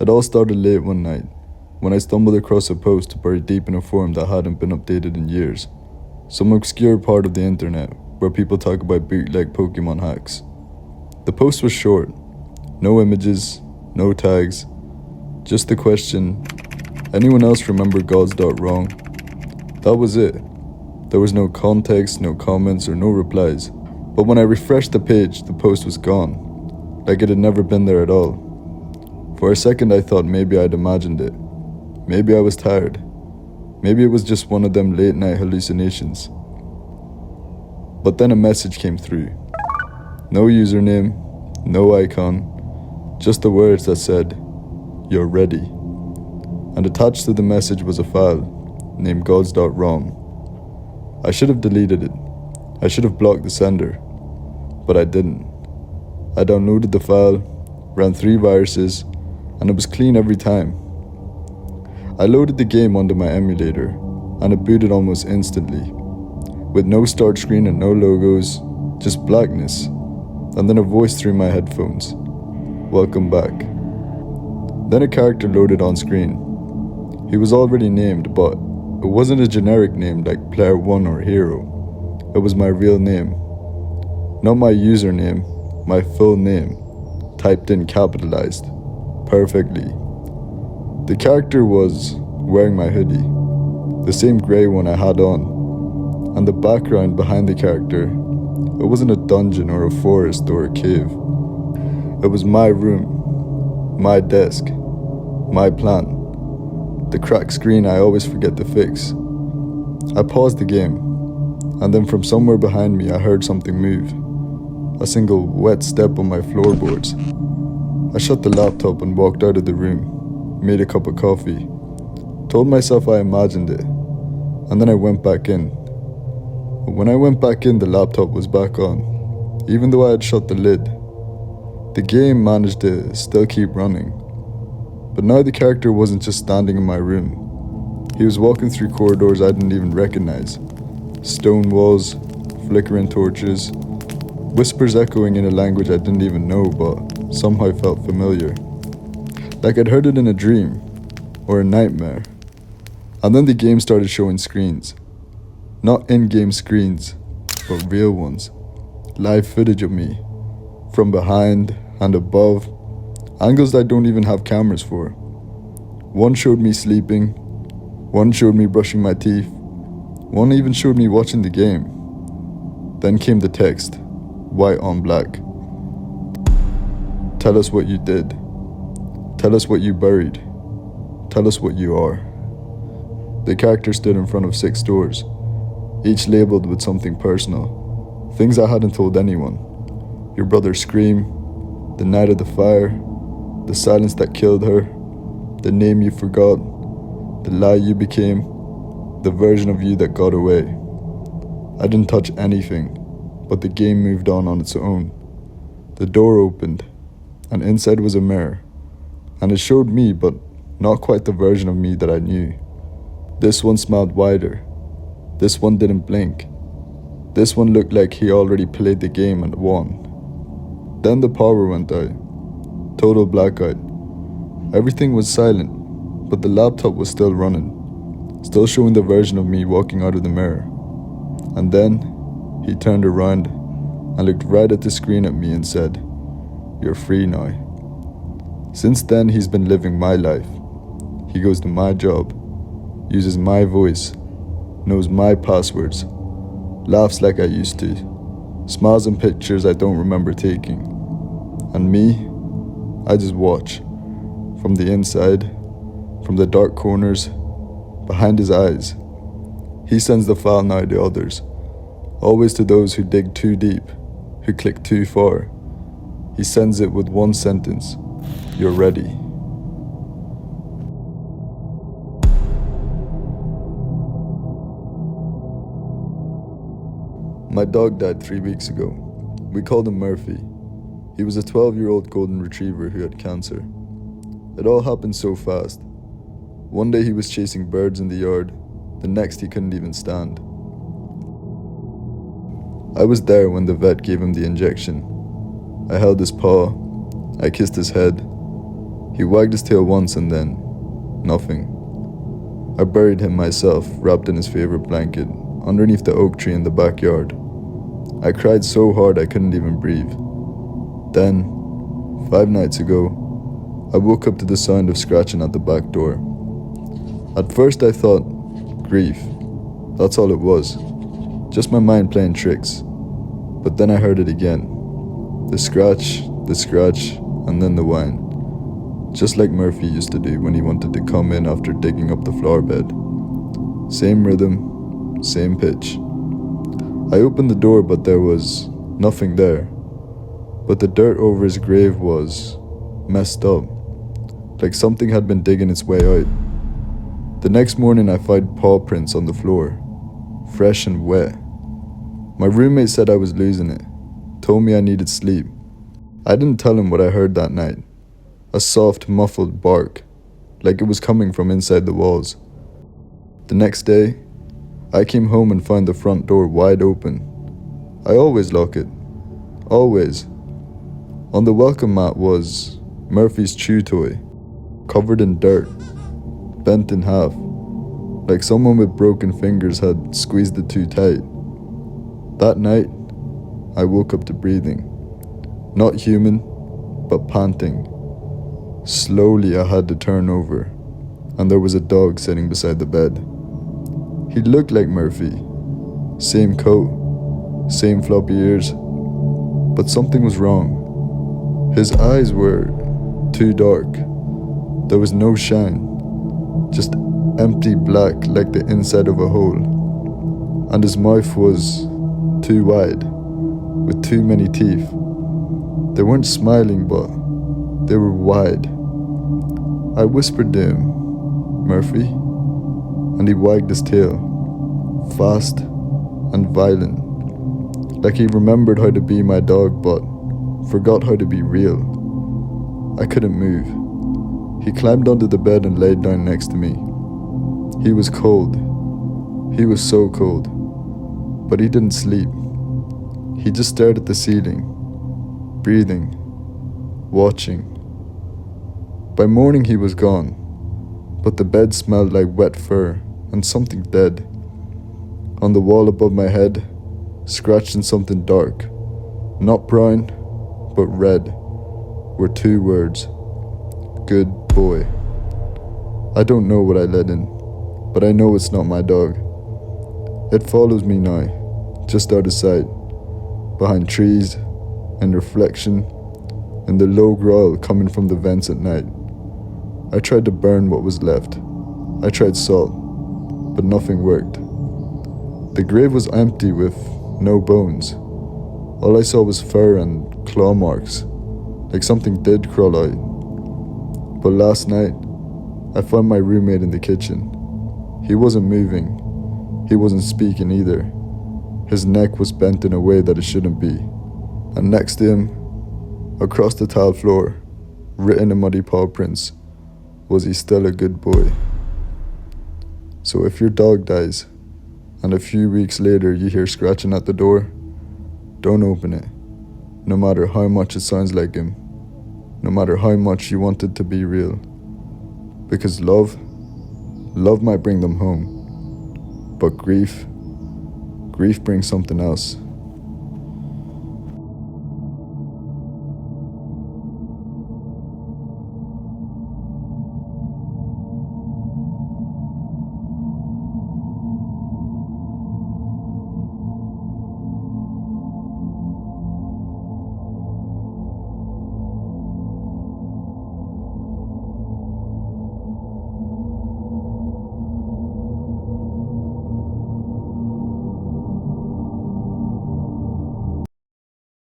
It all started late one night, when I stumbled across a post buried deep in a forum that hadn't been updated in years. Some obscure part of the internet where people talk about bootleg Pokemon hacks. The post was short, no images, no tags, just the question, anyone else remember GODS.ROM? That was it. There was no context, no comments, or no replies. But when I refreshed the page, the post was gone, like it had never been there at all. For a second I thought maybe I'd imagined it. Maybe I was tired. Maybe it was just one of them late night hallucinations. But then a message came through. No username, no icon, just the words that said, "You're ready." And attached to the message was a file named GODS.ROM. I should have deleted it. I should have blocked the sender. But I didn't. I downloaded the file, ran 3 viruses, and it was clean every time. I loaded the game onto my emulator, and it booted almost instantly, with no start screen and no logos, just blackness, and then a voice through my headphones. "Welcome back." Then a character loaded on screen. He was already named, but it wasn't a generic name like Player 1 or Hero. It was my real name. Not my username, my full name, typed in capitalized, perfectly. The character was wearing my hoodie, the same grey one I had on, and the background behind the character, it wasn't a dungeon or a forest or a cave. It was my room, my desk, my plan. The cracked screen I always forget to fix. I paused the game, and then from somewhere behind me I heard something move. A single wet step on my floorboards. I shut the laptop and walked out of the room, made a cup of coffee, told myself I imagined it, and then I went back in. But when I went back in, the laptop was back on, even though I had shut the lid. The game managed to still keep running. But now the character wasn't just standing in my room. He was walking through corridors I didn't even recognize. Stone walls, flickering torches, whispers echoing in a language I didn't even know but somehow felt familiar. Like I'd heard it in a dream, or a nightmare. And then the game started showing screens. Not in-game screens, but real ones. Live footage of me. From behind and above. Angles I don't even have cameras for. One showed me sleeping. One showed me brushing my teeth. One even showed me watching the game. Then came the text, white on black. Tell us what you did. Tell us what you buried. Tell us what you are. The character stood in front of 6 doors, each labeled with something personal. Things I hadn't told anyone. Your brother's scream, the night of the fire, the silence that killed her, the name you forgot, the lie you became, the version of you that got away. I didn't touch anything, but the game moved on its own. The door opened, and inside was a mirror, and it showed me, but not quite the version of me that I knew. This one smiled wider. This one didn't blink. This one looked like he already played the game and won. Then the power went out. Total blackout. Everything was silent, but the laptop was still running, still showing the version of me walking out of the mirror. And then he turned around and looked right at the screen at me and said, "You're free now." Since then, he's been living my life. He goes to my job, uses my voice, knows my passwords, laughs like I used to, smiles in pictures I don't remember taking. And me, I just watch, from the inside, from the dark corners, behind his eyes. He sends the file now to others, always to those who dig too deep, who click too far. He sends it with one sentence, "You're ready." My dog died 3 weeks ago. We called him Murphy. He was a 12-year-old golden retriever who had cancer. It all happened so fast. One day he was chasing birds in the yard, the next he couldn't even stand. I was there when the vet gave him the injection. I held his paw, I kissed his head, He wagged his tail once and then nothing. I buried him myself, wrapped in his favorite blanket, underneath the oak tree in the backyard. I cried so hard I couldn't even breathe. Then, 5 nights ago, I woke up to the sound of scratching at the back door. At first I thought, grief. That's all it was. Just my mind playing tricks. But then I heard it again. The scratch, and then the whine. Just like Murphy used to do when he wanted to come in after digging up the flower bed. Same rhythm, same pitch. I opened the door, but there was nothing there. But the dirt over his grave was messed up, like something had been digging its way out. The next morning I found paw prints on the floor, fresh and wet. My roommate said I was losing it, told me I needed sleep. I didn't tell him what I heard that night. A soft, muffled bark, like it was coming from inside the walls. The next day, I came home and found the front door wide open. I always lock it. Always. On the welcome mat was Murphy's chew toy, covered in dirt, bent in half, like someone with broken fingers had squeezed it too tight. That night, I woke up to breathing. Not human, but panting. Slowly I had to turn over, and there was a dog sitting beside the bed. He looked like Murphy. Same coat, same floppy ears, but something was wrong. His eyes were too dark. There was no shine, just empty black like the inside of a hole. And his mouth was too wide, with too many teeth. They weren't smiling, but they were wide. I whispered to him, "Murphy?" And he wagged his tail, fast and violent, like he remembered how to be my dog but forgot how to be real. I couldn't move. He climbed onto the bed and laid down next to me. He was cold. He was so cold. But he didn't sleep. He just stared at the ceiling, breathing, watching. By morning he was gone, but the bed smelled like wet fur and something dead. On the wall above my head, scratched in something dark, not brown, but red, were 2 words: good boy. I don't know what I let in, but I know it's not my dog. It follows me now, just out of sight, behind trees, in reflection, in the low growl coming from the vents at night. I tried to burn what was left. I tried salt, but nothing worked. The grave was empty with no bones. All I saw was fur and claw marks, like something did crawl out. But last night, I found my roommate in the kitchen. He wasn't moving. He wasn't speaking either. His neck was bent in a way that it shouldn't be. And next to him, across the tile floor, written in muddy paw prints, was he still a good boy? So if your dog dies, and a few weeks later you hear scratching at the door, don't open it, no matter how much it sounds like him, no matter how much you want it to be real. Because love might bring them home, but grief brings something else.